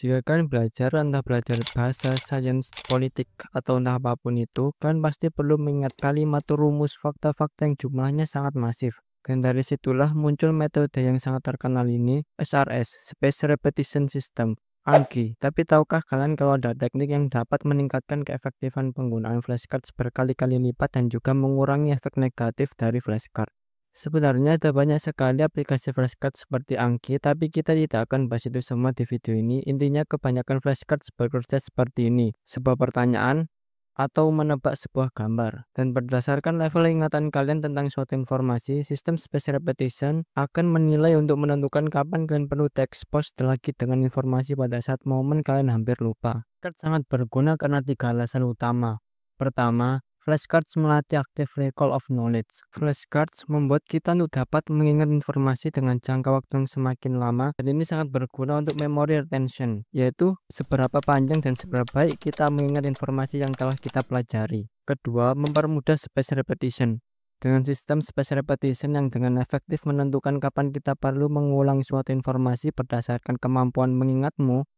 Jika kalian belajar, entah belajar bahasa, sains, politik, atau entah apapun itu, kalian pasti perlu mengingat kalimat, rumus, fakta-fakta yang jumlahnya sangat masif. Dan dari situlah muncul metode yang sangat terkenal ini, SRS, Spaced Repetition System, Anki. Tapi tahukah kalian kalau ada teknik yang dapat meningkatkan keefektifan penggunaan flashcards berkali-kali lipat dan juga mengurangi efek negatif dari flashcard? Sebenarnya ada banyak sekali aplikasi flashcard seperti Anki, tapi kita tidak akan bahas itu semua di video ini. Intinya kebanyakan flashcards bekerja seperti ini, sebuah pertanyaan atau menebak sebuah gambar. Dan berdasarkan level ingatan kalian tentang suatu informasi, sistem spaced repetition akan menilai untuk menentukan kapan kalian perlu text-post lagi dengan informasi pada saat momen kalian hampir lupa. Flashcard sangat berguna karena 3 alasan utama. Pertama, flashcards melatih active recall of knowledge. Flashcards membuat kita untuk dapat mengingat informasi dengan jangka waktu yang semakin lama, dan ini sangat berguna untuk memory retention, yaitu seberapa panjang dan seberapa baik kita mengingat informasi yang telah kita pelajari. Kedua, mempermudah spaced repetition. Dengan sistem spaced repetition yang dengan efektif menentukan kapan kita perlu mengulang suatu informasi berdasarkan kemampuan mengingatmu,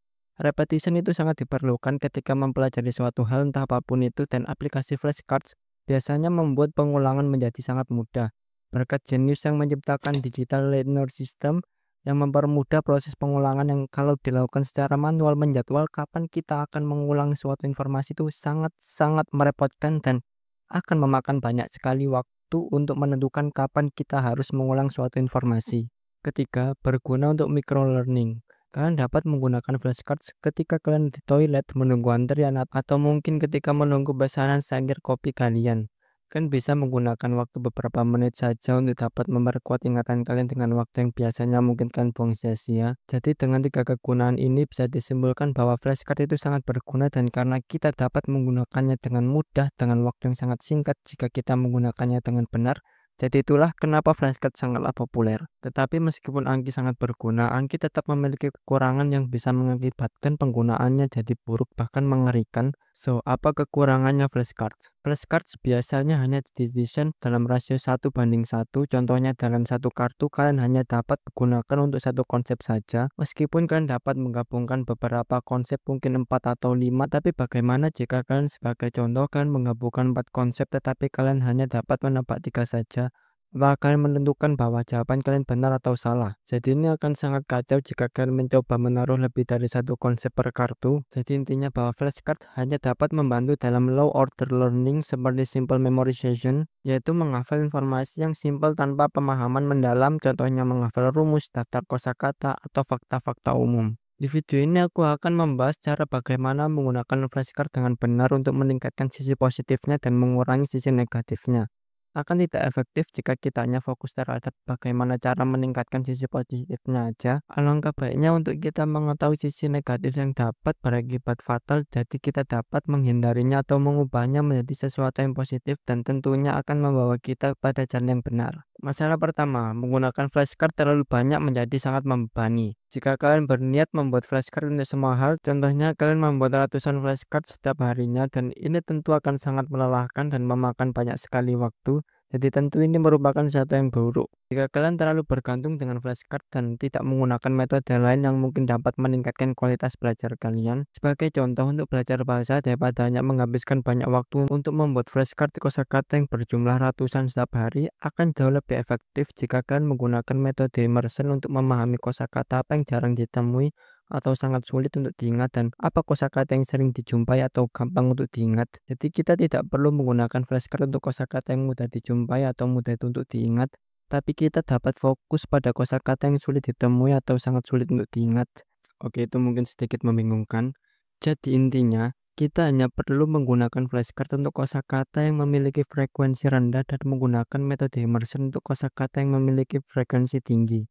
repetition itu sangat diperlukan ketika mempelajari suatu hal entah apapun itu, dan aplikasi flashcards biasanya membuat pengulangan menjadi sangat mudah. Berkat jenius yang menciptakan digital learner system yang mempermudah proses pengulangan yang kalau dilakukan secara manual menjadwal kapan kita akan mengulang suatu informasi itu sangat-sangat merepotkan dan akan memakan banyak sekali waktu untuk menentukan kapan kita harus mengulang suatu informasi. Ketiga, berguna untuk micro learning. Kalian dapat menggunakan flashcards ketika kalian di toilet menunggu antrian atau mungkin ketika menunggu pesanan sangkir kopi kalian. Kalian bisa menggunakan waktu beberapa menit saja untuk dapat memperkuat ingatan kalian dengan waktu yang biasanya mungkin kalian buang sia-sia. Jadi dengan 3 kegunaan ini bisa disimpulkan bahwa flashcard itu sangat berguna, dan karena kita dapat menggunakannya dengan mudah dengan waktu yang sangat singkat jika kita menggunakannya dengan benar. Jadi itulah kenapa flashcard sangatlah populer. Tetapi meskipun Anki sangat berguna, Anki tetap memiliki kekurangan yang bisa mengakibatkan penggunaannya jadi buruk bahkan mengerikan. So, apa kekurangannya flashcards? Flashcards biasanya hanya didesain dalam rasio 1:1. Contohnya dalam satu kartu kalian hanya dapat menggunakan untuk satu konsep saja. Meskipun kalian dapat menggabungkan beberapa konsep mungkin 4 atau 5, tapi bagaimana jika kalian sebagai contoh kalian menggabungkan 4 konsep tetapi kalian hanya dapat menebak 3 saja? Kalian menentukan bahwa jawaban kalian benar atau salah. Jadi ini akan sangat kacau jika kalian mencoba menaruh lebih dari satu konsep per kartu. Jadi intinya bahwa flashcard hanya dapat membantu dalam low order learning seperti simple memorization, yaitu menghafal informasi yang simpel tanpa pemahaman mendalam, contohnya menghafal rumus, daftar kosakata, atau fakta-fakta umum. Di video ini aku akan membahas cara bagaimana menggunakan flashcard dengan benar untuk meningkatkan sisi positifnya dan mengurangi sisi negatifnya. Akan tidak efektif jika kita hanya fokus terhadap bagaimana cara meningkatkan sisi positifnya aja. Alangkah baiknya untuk kita mengetahui sisi negatif yang dapat berakibat fatal, jadi kita dapat menghindarinya atau mengubahnya menjadi sesuatu yang positif dan tentunya akan membawa kita pada jalan yang benar. Masalah pertama, menggunakan flashcard terlalu banyak menjadi sangat membebani. Jika kalian berniat membuat flashcard untuk semua hal, contohnya kalian membuat ratusan flashcard setiap harinya, dan ini tentu akan sangat melelahkan dan memakan banyak sekali waktu. Jadi tentu ini merupakan sesuatu yang buruk. Jika kalian terlalu bergantung dengan flashcard dan tidak menggunakan metode lain yang mungkin dapat meningkatkan kualitas belajar kalian. Sebagai contoh, untuk belajar bahasa daripada hanya menghabiskan banyak waktu untuk membuat flashcard kosakata yang berjumlah ratusan setiap hari, akan jauh lebih efektif jika kalian menggunakan metode immersion untuk memahami kosakata apa yang jarang ditemui atau sangat sulit untuk diingat, dan apa kosakata yang sering dijumpai atau gampang untuk diingat. Jadi kita tidak perlu menggunakan flashcard untuk kosakata yang mudah dijumpai atau mudah untuk diingat, tapi kita dapat fokus pada kosakata yang sulit ditemui atau sangat sulit untuk diingat. Oke, itu mungkin sedikit membingungkan. Jadi intinya, kita hanya perlu menggunakan flashcard untuk kosakata yang memiliki frekuensi rendah dan menggunakan metode immersion untuk kosakata yang memiliki frekuensi tinggi.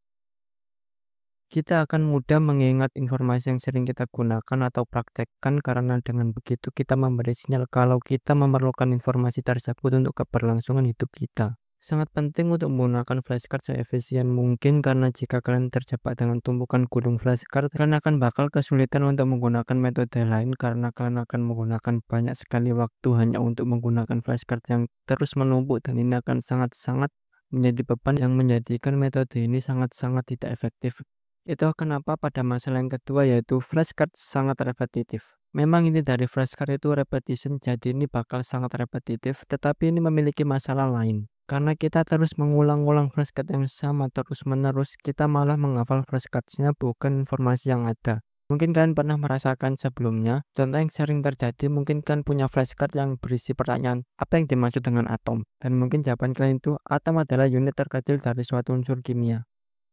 Kita akan mudah mengingat informasi yang sering kita gunakan atau praktekkan, karena dengan begitu kita memberi sinyal kalau kita memerlukan informasi tersebut untuk keberlangsungan hidup kita. Sangat penting untuk menggunakan flashcard seefisien mungkin, karena jika kalian terjebak dengan tumpukan gunung flashcard, kalian akan bakal kesulitan untuk menggunakan metode lain karena kalian akan menggunakan banyak sekali waktu hanya untuk menggunakan flashcard yang terus menumpuk, dan ini akan sangat-sangat menjadi beban yang menjadikan metode ini sangat-sangat tidak efektif. Itu kenapa pada masalah yang kedua yaitu flashcard sangat repetitif. Memang ini dari flashcard itu repetition, jadi ini bakal sangat repetitif, tetapi ini memiliki masalah lain. Karena kita terus mengulang-ulang flashcard yang sama terus-menerus, kita malah menghafal flashcardnya bukan informasi yang ada. Mungkin kalian pernah merasakan sebelumnya, contoh yang sering terjadi mungkin kan punya flashcard yang berisi pertanyaan, apa yang dimaksud dengan atom? Dan mungkin jawaban kalian itu, atom adalah unit terkecil dari suatu unsur kimia.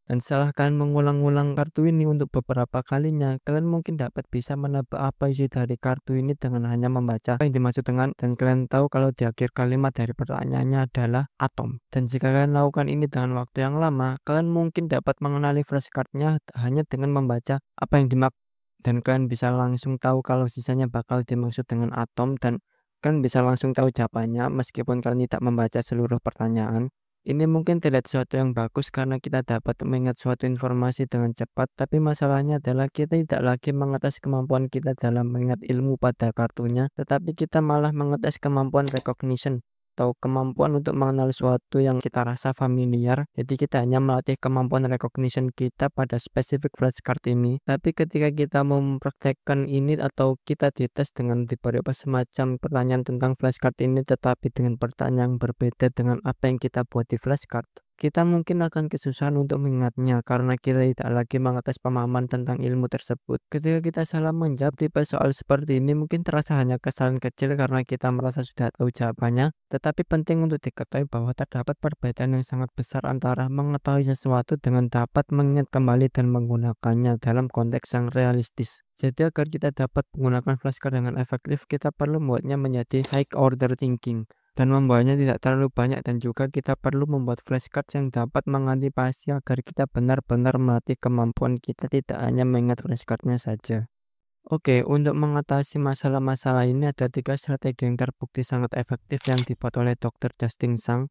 Dan setelah kalian mengulang-ulang kartu ini untuk beberapa kalinya, kalian mungkin dapat bisa menebak apa isi dari kartu ini dengan hanya membaca apa yang dimaksud dengan, dan kalian tahu kalau di akhir kalimat dari pertanyaannya adalah atom. Dan jika kalian lakukan ini dengan waktu yang lama, kalian mungkin dapat mengenali flashcardnya hanya dengan membaca apa yang dimaksud, dan kalian bisa langsung tahu kalau sisanya bakal dimaksud dengan atom, dan kalian bisa langsung tahu jawabannya meskipun kalian tidak membaca seluruh pertanyaan. Ini mungkin terlihat sesuatu yang bagus karena kita dapat mengingat suatu informasi dengan cepat, tapi masalahnya adalah kita tidak lagi mengetes kemampuan kita dalam mengingat ilmu pada kartunya, tetapi kita malah mengetes kemampuan recognition atau kemampuan untuk mengenal sesuatu yang kita rasa familiar. Jadi kita hanya melatih kemampuan recognition kita pada spesifik flashcard ini. Tapi ketika kita mempraktekkan ini atau kita dites dengan diberi semacam pertanyaan tentang flashcard ini, tetapi dengan pertanyaan yang berbeda dengan apa yang kita buat di flashcard, kita mungkin akan kesusahan untuk mengingatnya karena kita tidak lagi mengetes pemahaman tentang ilmu tersebut. Ketika kita salah menjawab tipe soal seperti ini mungkin terasa hanya kesalahan kecil karena kita merasa sudah tahu jawabannya, tetapi penting untuk diketahui bahwa terdapat perbedaan yang sangat besar antara mengetahui sesuatu dengan dapat mengingat kembali dan menggunakannya dalam konteks yang realistis. Jadi agar kita dapat menggunakan flashcard dengan efektif, kita perlu membuatnya menjadi high order thinking dan membawanya tidak terlalu banyak, dan juga kita perlu membuat flashcard yang dapat mengantisipasi agar kita benar-benar melatih kemampuan kita tidak hanya mengingat flashcardnya saja. Oke, untuk mengatasi masalah-masalah ini ada 3 strategi yang terbukti sangat efektif yang dibuat oleh Dr. Justin Sang.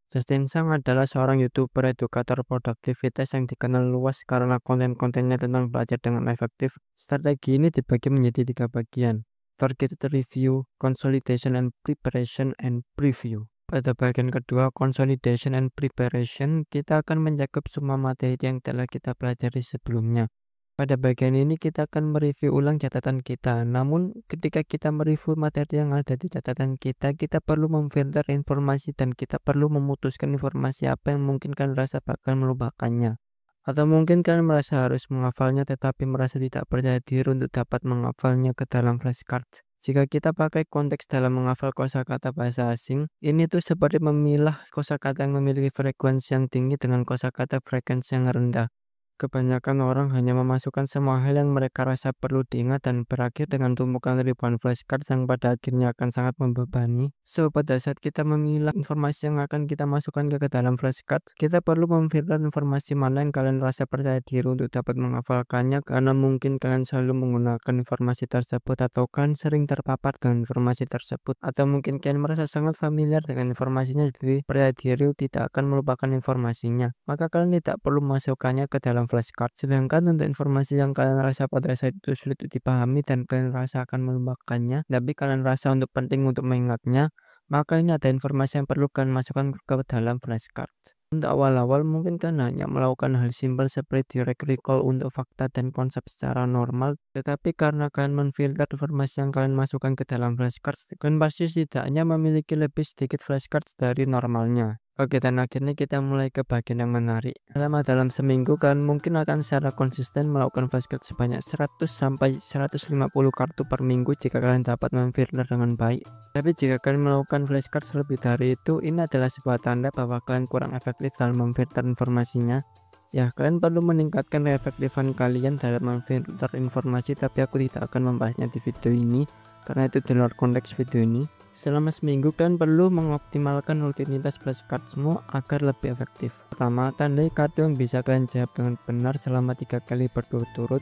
Justin Sang adalah seorang YouTuber edukator produktivitas yang dikenal luas karena konten-kontennya tentang belajar dengan efektif. Strategi ini dibagi menjadi 3 bagian: targeted review, consolidation and preparation, and preview. Pada bagian kedua, consolidation and preparation, kita akan mencakup semua materi yang telah kita pelajari sebelumnya. Pada bagian ini kita akan mereview ulang catatan kita. Namun ketika kita mereview materi yang ada di catatan kita perlu memfilter informasi dan kita perlu memutuskan informasi apa yang mungkin kalian rasa bakal melupakannya. Atau mungkin kalian merasa harus menghafalnya tetapi merasa tidak percaya diri untuk dapat menghafalnya ke dalam flashcards. Jika kita pakai konteks dalam menghafal kosakata bahasa asing, ini tuh seperti memilah kosakata yang memiliki frekuensi yang tinggi dengan kosakata frekuensi yang rendah. Kebanyakan orang hanya memasukkan semua hal yang mereka rasa perlu diingat dan berakhir dengan tumpukan ribuan flashcard yang pada akhirnya akan sangat membebani. So, pada saat kita memilah informasi yang akan kita masukkan ke dalam flashcard, kita perlu memfilter informasi mana yang kalian rasa percaya diri untuk dapat menghafalkannya, karena mungkin kalian selalu menggunakan informasi tersebut atau kalian sering terpapar dengan informasi tersebut, atau mungkin kalian merasa sangat familiar dengan informasinya jadi percaya diri tidak akan melupakan informasinya. Maka kalian tidak perlu memasukkannya ke dalam flashcard. Sedangkan untuk informasi yang kalian rasa pada saat itu sulit dipahami dan kalian rasa akan melupakannya, tapi kalian rasa untuk penting untuk mengingatnya, maka ini ada informasi yang perlu kalian masukkan ke dalam flashcard. Untuk awal-awal mungkin kalian hanya melakukan hal simpel seperti direct recall untuk fakta dan konsep secara normal, tetapi karena kalian menfilter informasi yang kalian masukkan ke dalam flashcards, kalian pasti setidaknya memiliki lebih sedikit flashcards dari normalnya. Oke, dan akhirnya kita mulai ke bagian yang menarik. Dalam seminggu kalian mungkin akan secara konsisten melakukan flashcard sebanyak 100 sampai 150 kartu per minggu jika kalian dapat memfilter dengan baik. Tapi jika kalian melakukan flashcard lebih dari itu, ini adalah sebuah tanda bahwa kalian kurang efektif dalam memfilter informasinya. Ya, kalian perlu meningkatkan keefektifan kalian dalam memfilter informasi, tapi aku tidak akan membahasnya di video ini karena itu di luar konteks video ini. Selama seminggu kalian perlu mengoptimalkan rutinitas flashcardmu agar lebih efektif. Pertama, tandai kartu yang bisa kalian jawab dengan benar selama 3 kali berturut-turut.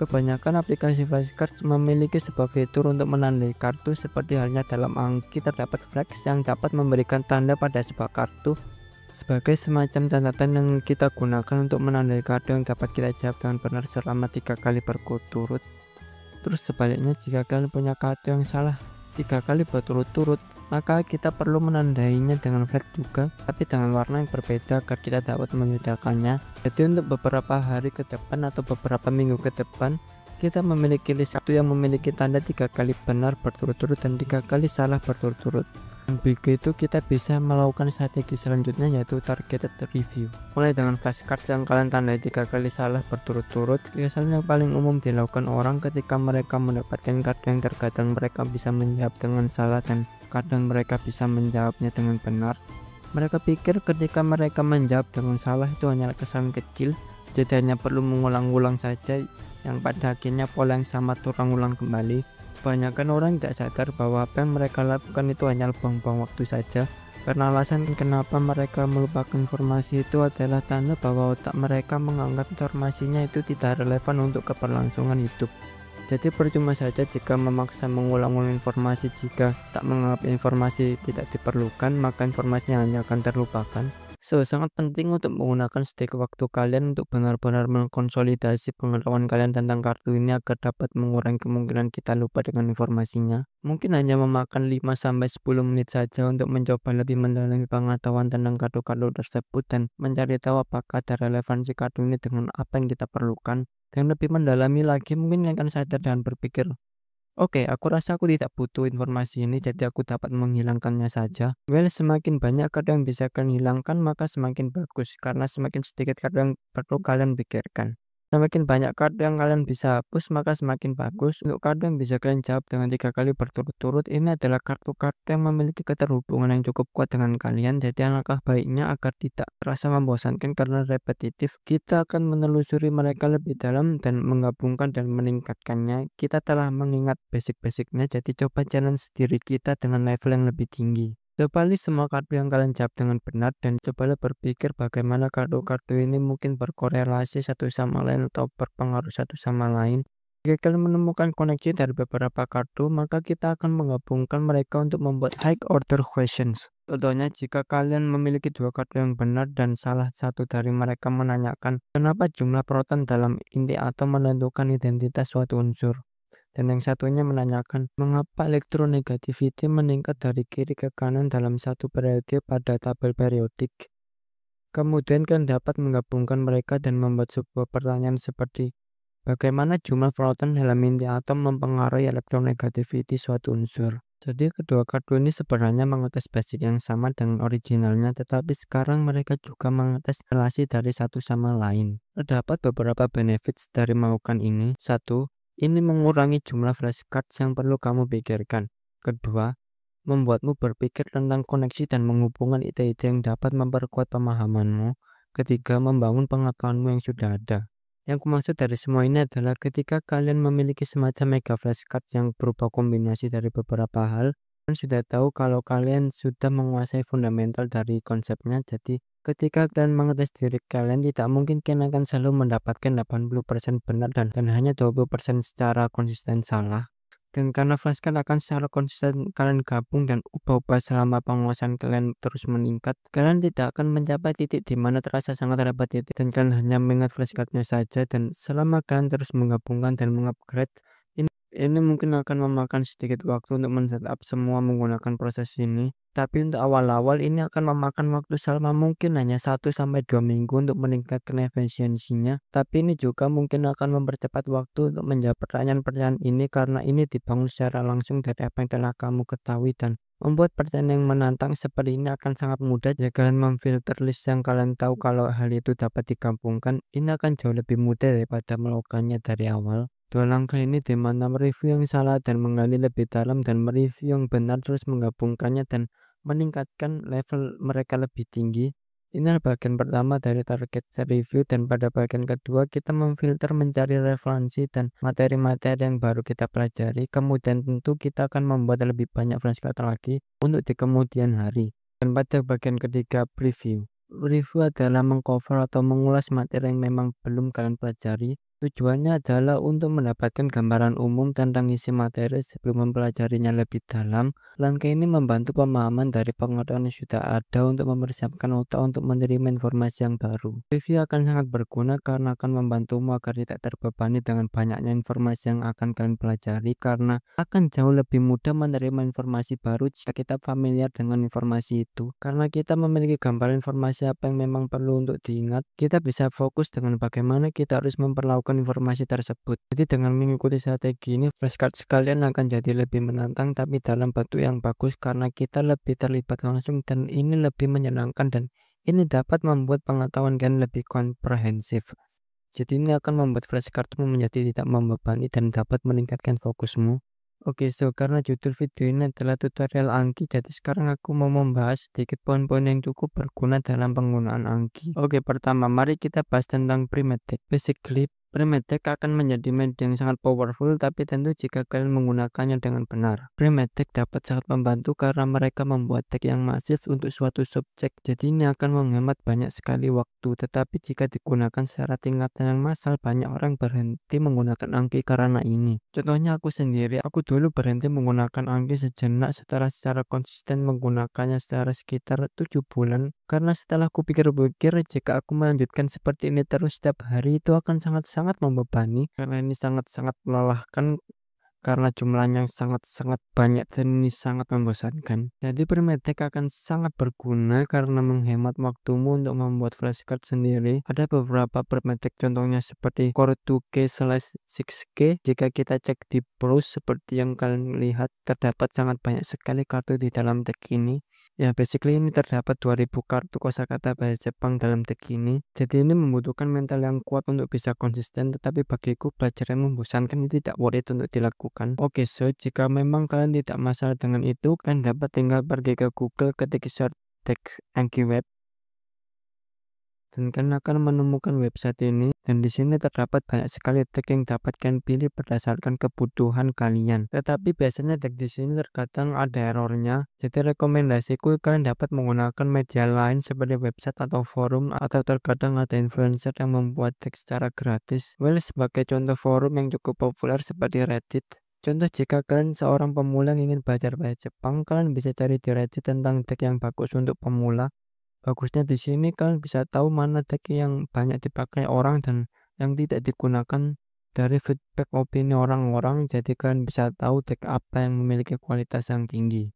Kebanyakan aplikasi flashcards memiliki sebuah fitur untuk menandai kartu, seperti halnya dalam Anki terdapat flags yang dapat memberikan tanda pada sebuah kartu sebagai semacam catatan yang kita gunakan untuk menandai kartu yang dapat kita jawab dengan benar selama 3 kali berturut-turut. Terus sebaliknya, jika kalian punya kartu yang salah 3 kali berturut-turut, maka kita perlu menandainya dengan flag juga, tapi dengan warna yang berbeda agar kita dapat membedakannya. Jadi untuk beberapa hari ke depan atau beberapa minggu ke depan, kita memiliki list satu yang memiliki tanda 3 kali benar berturut-turut dan 3 kali salah berturut-turut. Dan begitu kita bisa melakukan strategi selanjutnya, yaitu targeted review. Mulai dengan flashcard yang kalian tandai 3 kali salah berturut-turut. Biasanya yang paling umum dilakukan orang ketika mereka mendapatkan kartu yang terkadang mereka bisa menjawab dengan salah dan kadang mereka bisa menjawabnya dengan benar. Mereka pikir ketika mereka menjawab dengan salah itu hanya kesalahan kecil, jadi hanya perlu mengulang-ulang saja, yang pada akhirnya pola yang sama terulang kembali. Kebanyakan orang tidak sadar bahwa apa yang mereka lakukan itu hanya buang-buang waktu saja, karena alasan kenapa mereka melupakan informasi itu adalah tanda bahwa otak mereka menganggap informasinya itu tidak relevan untuk keberlangsungan hidup. Jadi percuma saja jika memaksa mengulang-ulang informasi. Jika tak menganggap informasi tidak diperlukan, maka informasinya hanya akan terlupakan. Sangat penting untuk menggunakan sedikit waktu kalian untuk benar-benar mengkonsolidasi pengetahuan kalian tentang kartu ini agar dapat mengurangi kemungkinan kita lupa dengan informasinya. Mungkin hanya memakan 5-10 menit saja untuk mencoba lebih mendalami pengetahuan tentang kartu-kartu tersebut dan mencari tahu apakah ada relevansi kartu ini dengan apa yang kita perlukan. Dan lebih mendalami lagi, mungkin akan sadar dan berpikir, oke, aku rasa aku tidak butuh informasi ini, jadi aku dapat menghilangkannya saja. Semakin banyak kartu yang bisa kalian hilangkan, maka semakin bagus, karena semakin sedikit kartu yang perlu kalian pikirkan. Semakin banyak kartu yang kalian bisa hapus, maka semakin bagus. Untuk kartu yang bisa kalian jawab dengan 3 kali berturut-turut, ini adalah kartu-kartu yang memiliki keterhubungan yang cukup kuat dengan kalian. Jadi alangkah baiknya agar tidak terasa membosankan karena repetitif, kita akan menelusuri mereka lebih dalam dan menggabungkan dan meningkatkannya. Kita telah mengingat basic-basicnya, jadi coba challenge diri kita dengan level yang lebih tinggi. Coba list semua kartu yang kalian jawab dengan benar dan cobalah berpikir bagaimana kartu-kartu ini mungkin berkorelasi satu sama lain atau berpengaruh satu sama lain. Jika kalian menemukan koneksi dari beberapa kartu, maka kita akan menggabungkan mereka untuk membuat high order questions. Contohnya, jika kalian memiliki 2 kartu yang benar dan salah satu dari mereka menanyakan kenapa jumlah proton dalam inti atom menentukan identitas suatu unsur. Dan yang satunya menanyakan mengapa elektronegativity meningkat dari kiri ke kanan dalam satu periode pada tabel periodik. Kemudian kalian dapat menggabungkan mereka dan membuat sebuah pertanyaan seperti bagaimana jumlah proton dalam inti atom mempengaruhi elektronegativity suatu unsur. Jadi kedua kartu ini sebenarnya mengetes basic yang sama dengan originalnya, tetapi sekarang mereka juga mengetes relasi dari satu sama lain. Terdapat beberapa benefits dari melakukan ini. 1. Ini mengurangi jumlah flashcards yang perlu kamu pikirkan. Kedua, membuatmu berpikir tentang koneksi dan menghubungkan ide-ide yang dapat memperkuat pemahamanmu. Ketiga, membangun pengetahuanmu yang sudah ada. Yang kumaksud dari semua ini adalah ketika kalian memiliki semacam mega flashcard yang berupa kombinasi dari beberapa hal, kalian sudah tahu kalau kalian sudah menguasai fundamental dari konsepnya. Jadi ketika kalian mengetes diri kalian, tidak mungkin kalian akan selalu mendapatkan 80% benar dan hanya 20% secara konsisten salah. Dan karena flashcard akan secara konsisten kalian gabung dan ubah-ubah selama penguasaan kalian terus meningkat, kalian tidak akan mencapai titik di mana terasa sangat repetitif dan kalian hanya mengingat flashcardnya saja. Dan selama kalian terus menggabungkan dan mengupgrade, ini mungkin akan memakan sedikit waktu untuk men-setup semua menggunakan proses ini. Tapi untuk awal-awal ini akan memakan waktu selama mungkin hanya 1-2 minggu untuk meningkatkan efisiensinya. Tapi ini juga mungkin akan mempercepat waktu untuk menjawab pertanyaan-pertanyaan ini karena ini dibangun secara langsung dari apa yang telah kamu ketahui, dan membuat pertanyaan yang menantang seperti ini akan sangat mudah jika kalian memfilter list yang kalian tahu kalau hal itu dapat digabungkan. Ini akan jauh lebih mudah daripada melakukannya dari awal. Dua langkah ini di mana mereview yang salah dan menggali lebih dalam dan mereview yang benar terus menggabungkannya dan meningkatkan level mereka lebih tinggi. Ini adalah bagian pertama dari target review, dan pada bagian kedua kita memfilter mencari referensi dan materi-materi yang baru kita pelajari. Kemudian tentu kita akan membuat lebih banyak flashcard lagi untuk di kemudian hari. Dan pada bagian ketiga, preview. Review adalah mengcover atau mengulas materi yang memang belum kalian pelajari. Tujuannya adalah untuk mendapatkan gambaran umum tentang isi materi sebelum mempelajarinya lebih dalam. Langkah ini membantu pemahaman dari pengetahuan yang sudah ada untuk mempersiapkan otak untuk menerima informasi yang baru. Review akan sangat berguna karena akan membantumu agar tidak terbebani dengan banyaknya informasi yang akan kalian pelajari, karena akan jauh lebih mudah menerima informasi baru jika kita familiar dengan informasi itu. Karena kita memiliki gambaran informasi apa yang memang perlu untuk diingat, kita bisa fokus dengan bagaimana kita harus memperlakukan informasi tersebut. Jadi dengan mengikuti strategi ini, flashcard sekalian akan jadi lebih menantang tapi dalam bentuk yang bagus, karena kita lebih terlibat langsung dan ini lebih menyenangkan, dan ini dapat membuat pengetahuan kalian lebih komprehensif. Jadi ini akan membuat flashcardmu menjadi tidak membebani dan dapat meningkatkan fokusmu. Oke, karena judul video ini adalah tutorial Anki, jadi sekarang aku mau membahas sedikit poin-poin yang cukup berguna dalam penggunaan Anki. Oke, pertama mari kita bahas tentang Primitive. Basically, Primitive akan menjadi media yang sangat powerful, tapi tentu jika kalian menggunakannya dengan benar. Primitive dapat sangat membantu karena mereka membuat tag yang masif untuk suatu subjek, jadi ini akan menghemat banyak sekali waktu. Tetapi jika digunakan secara tingkatan yang massal, banyak orang berhenti menggunakan Anki karena ini. Contohnya aku sendiri, aku dulu berhenti menggunakan Anki sejenak setelah secara konsisten menggunakannya secara sekitar 7 bulan. Karena setelah kupikir-pikir, jika aku melanjutkan seperti ini terus setiap hari, itu akan sangat-sangat membebani, karena ini sangat-sangat melelahkan karena jumlahnya sangat-sangat banyak dan ini sangat membosankan. Jadi Primitive akan sangat berguna karena menghemat waktumu untuk membuat flashcard sendiri. Ada beberapa Primitive contohnya seperti Core 2K/6K. Jika kita cek di browse seperti yang kalian lihat, terdapat sangat banyak sekali kartu di dalam tag ini. Ya, basically ini terdapat 2000 kartu kosakata bahasa Jepang dalam tag ini. Jadi ini membutuhkan mental yang kuat untuk bisa konsisten, tetapi bagiku belajar yang membosankan itu tidak worth it untuk dilakukan. Oke, jika memang kalian tidak masalah dengan itu, kalian dapat tinggal pergi ke Google, ketik search tag Anki Web, dan kalian akan menemukan website ini, dan di sini terdapat banyak sekali tag yang dapat kalian pilih berdasarkan kebutuhan kalian. Tetapi biasanya tag di sini terkadang ada errornya. Jadi rekomendasiku kalian dapat menggunakan media lain seperti website atau forum, atau terkadang ada influencer yang membuat tag secara gratis. Well, sebagai contoh forum yang cukup populer seperti Reddit. Contoh, jika kalian seorang pemula yang ingin belajar bahasa Jepang, kalian bisa cari di Reddit tentang tag yang bagus untuk pemula. Bagusnya di sini kalian bisa tahu mana tag yang banyak dipakai orang dan yang tidak digunakan dari feedback opini orang-orang, jadi kalian bisa tahu tag apa yang memiliki kualitas yang tinggi.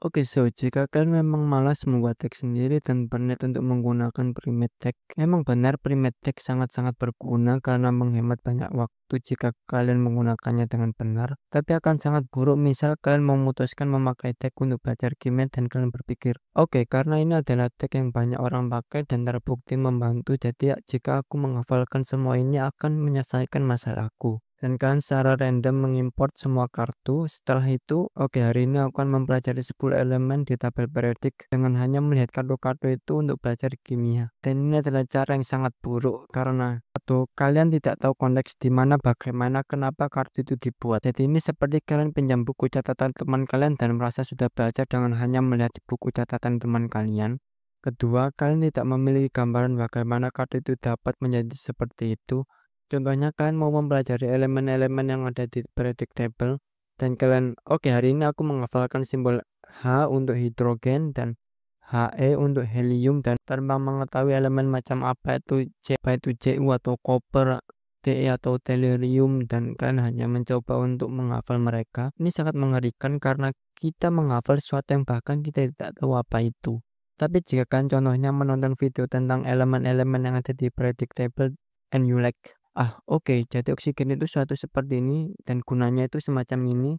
Oke, jika kalian memang malas membuat tag sendiri dan berniat untuk menggunakan Primitive, memang benar Primitive sangat-sangat berguna karena menghemat banyak waktu jika kalian menggunakannya dengan benar. Tapi akan sangat buruk misal kalian memutuskan memakai tag untuk belajar Gmail dan kalian berpikir, oke, karena ini adalah tag yang banyak orang pakai dan terbukti membantu, jadi jika aku menghafalkan semua ini akan menyelesaikan masalahku. Dan kalian secara random mengimport semua kartu. Setelah itu, oke, hari ini aku akan mempelajari 10 elemen di tabel periodik dengan hanya melihat kartu-kartu itu untuk belajar kimia. Dan ini adalah cara yang sangat buruk karena satu, kalian tidak tahu konteks di mana, bagaimana, kenapa kartu itu dibuat. Jadi ini seperti kalian pinjam buku catatan teman kalian dan merasa sudah belajar dengan hanya melihat buku catatan teman kalian. Kedua, kalian tidak memiliki gambaran bagaimana kartu itu dapat menjadi seperti itu. Contohnya kalian mau mempelajari elemen-elemen yang ada di periodic table, dan kalian, oke, hari ini aku menghafalkan simbol H untuk hidrogen dan He untuk helium, dan tanpa mengetahui elemen macam apa itu Cu atau copper, Te atau tellurium, dan kalian hanya mencoba untuk menghafal mereka. Ini sangat mengerikan karena kita menghafal sesuatu yang bahkan kita tidak tahu apa itu. Tapi jika kalian contohnya menonton video tentang elemen-elemen yang ada di periodic table and you like, oke, jadi oksigen itu suatu seperti ini dan gunanya itu semacam ini.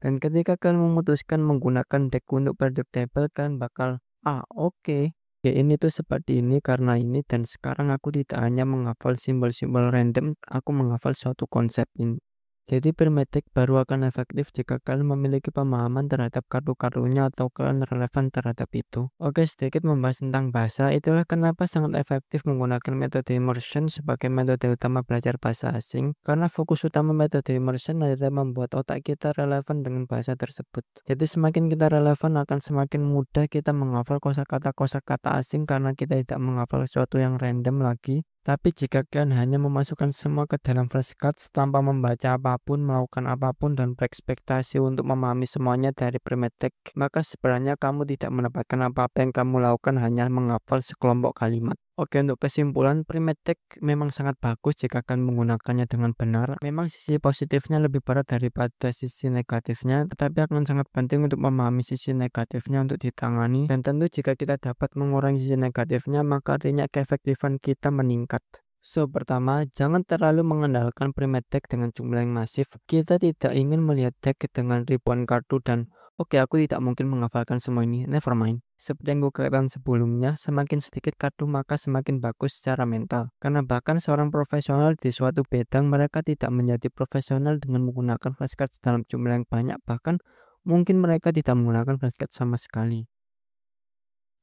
Dan ketika kalian memutuskan menggunakan deck untuk periodic table, kalian bakal, oke, ya ini tuh seperti ini karena ini, dan sekarang aku tidak hanya menghafal simbol-simbol random, aku menghafal suatu konsep ini. Jadi Primitive baru akan efektif jika kalian memiliki pemahaman terhadap kartu-kartunya atau kalian relevan terhadap itu. Oke, sedikit membahas tentang bahasa. Itulah kenapa sangat efektif menggunakan metode immersion sebagai metode utama belajar bahasa asing. Karena fokus utama metode immersion adalah membuat otak kita relevan dengan bahasa tersebut. Jadi semakin kita relevan, akan semakin mudah kita menghafal kosakata-kosakata asing karena kita tidak menghafal sesuatu yang random lagi. Tapi jika kalian hanya memasukkan semua ke dalam flashcards tanpa membaca apapun, melakukan apapun, dan berekspektasi untuk memahami semuanya dari premed text, maka sebenarnya kamu tidak mendapatkan apa-apa. Yang kamu lakukan hanya menghafal sekelompok kalimat. Oke, untuk kesimpulan, premed text memang sangat bagus jika kalian menggunakannya dengan benar. Memang sisi positifnya lebih berat daripada sisi negatifnya, tetapi akan sangat penting untuk memahami sisi negatifnya untuk ditangani. Dan tentu jika kita dapat mengurangi sisi negatifnya, maka artinya keefektifan kita meningkat. So, pertama, jangan terlalu mengandalkan premed text dengan jumlah yang masif. Kita tidak ingin melihat deck dengan ribuan kartu dan oke, aku tidak mungkin menghafalkan semua ini. Never mind. Seperti yang gue katakan sebelumnya, semakin sedikit kartu maka semakin bagus secara mental. Karena bahkan seorang profesional di suatu bidang, mereka tidak menjadi profesional dengan menggunakan flashcards dalam jumlah yang banyak. Bahkan mungkin mereka tidak menggunakan flashcards sama sekali.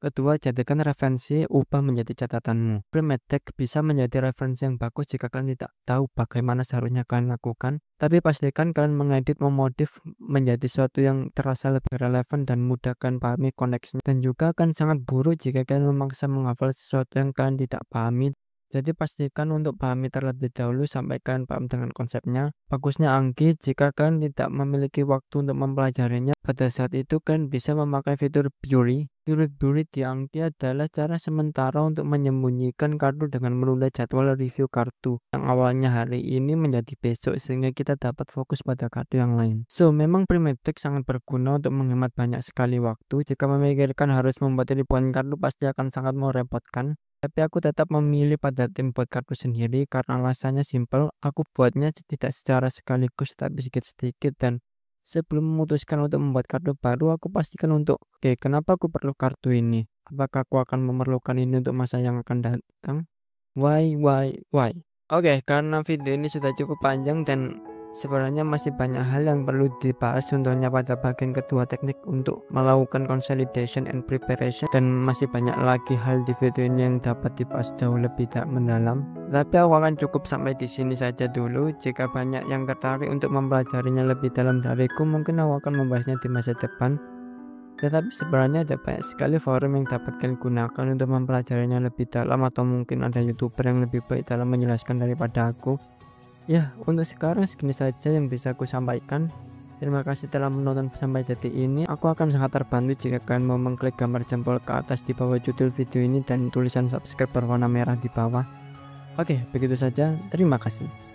Kedua, jadikan referensi ubah menjadi catatanmu. Premed text bisa menjadi referensi yang bagus jika kalian tidak tahu bagaimana seharusnya kalian lakukan. Tapi pastikan kalian mengedit, memodif menjadi sesuatu yang terasa lebih relevan dan mudah kalian pahami konteksnya. Dan juga akan sangat buruk jika kalian memaksa menghafal sesuatu yang kalian tidak pahami. Jadi pastikan untuk pahami terlebih dahulu sampai kalian paham dengan konsepnya. Bagusnya Anki, jika kalian tidak memiliki waktu untuk mempelajarinya, pada saat itu kalian bisa memakai fitur Bury. Fitur Bury di Anki adalah cara sementara untuk menyembunyikan kartu dengan menunda jadwal review kartu yang awalnya hari ini menjadi besok, sehingga kita dapat fokus pada kartu yang lain. So, memang premed text sangat berguna untuk menghemat banyak sekali waktu. Jika memikirkan harus membuat ribuan kartu pasti akan sangat merepotkan. Tapi aku tetap memilih pada tim buat kartu sendiri karena alasannya simpel. Aku buatnya tidak secara sekaligus tapi sedikit-sedikit, dan sebelum memutuskan untuk membuat kartu baru, aku pastikan untuk oke, kenapa aku perlu kartu ini? Apakah aku akan memerlukan ini untuk masa yang akan datang? Why? Oke, karena video ini sudah cukup panjang dan sebenarnya masih banyak hal yang perlu dibahas, contohnya pada bagian kedua teknik untuk melakukan consolidation and preparation, dan masih banyak lagi hal di video ini yang dapat dibahas jauh lebih mendalam. Tapi aku akan cukup sampai di sini saja dulu. Jika banyak yang tertarik untuk mempelajarinya lebih dalam dariku, mungkin aku akan membahasnya di masa depan. Tetapi sebenarnya ada banyak sekali forum yang dapat kalian gunakan untuk mempelajarinya lebih dalam, atau mungkin ada youtuber yang lebih baik dalam menjelaskan daripada aku. Ya, untuk sekarang segini saja yang bisa aku sampaikan. Terima kasih telah menonton sampai detik ini. Aku akan sangat terbantu jika kalian mau mengklik gambar jempol ke atas di bawah judul video ini dan tulisan subscribe berwarna merah di bawah. Oke, begitu saja. Terima kasih.